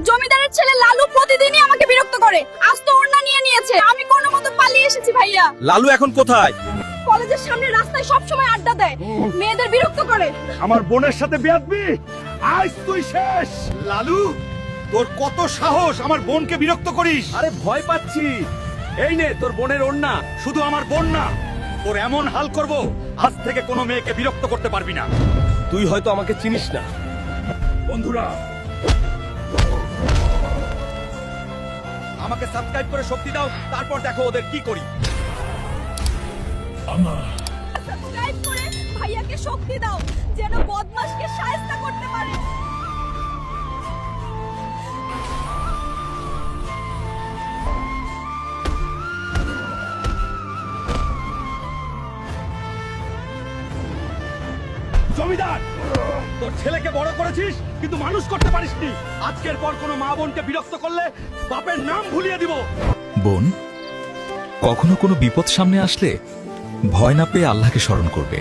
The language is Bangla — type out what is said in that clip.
জমিদারের ছেলে লালু প্রতিদিনই আমাকে বিরক্ত করে। আজ তো ওড়না নিয়ে নিয়েছে। আমি কোনো মতো পালিয়ে এসেছি ভাইয়া। লালু এখন কোথায়? কলেজের সামনে রাস্তায় সব সময় আড্ডা দেয়, মেয়েদের বিরক্ত করে। আমার বোনের সাথে বেয়াদবি, আজ তুই শেষ। লালু, তোর কত সাহস আমার বোনকে বিরক্ত করিস? আরে ভয় পাচ্ছি। এই নে তোর বোনের ওড়না। শুধু আমার বোন না, তোর এমন হাল করব আজ থেকে কোনো মেয়েকে বিরক্ত করতে পারবি না। তুই হয়তো আমাকে চিনিস না। বন্ধুরা, আমাকে সাবস্ক্রাইব করে শক্তি দাও, তারপর দেখো ওদের কি করি। সাবস্ক্রাইব করে ভাইয়াকে শক্তি দাও, যেন বদমাশকে শায়েস্তা করতে পারে। জমিদার, তোর ছেলেকে বড় করেছিস কিন্তু মানুষ করতে পারিসনি। আজকের পর কোনো মা বোনকে বিরক্ত করলে বাপের নাম ভুলিয়ে দিব। বোন, কখনো কোনো বিপদ সামনে আসলে ভয় না পেয়ে আল্লাহকে স্মরণ করবে।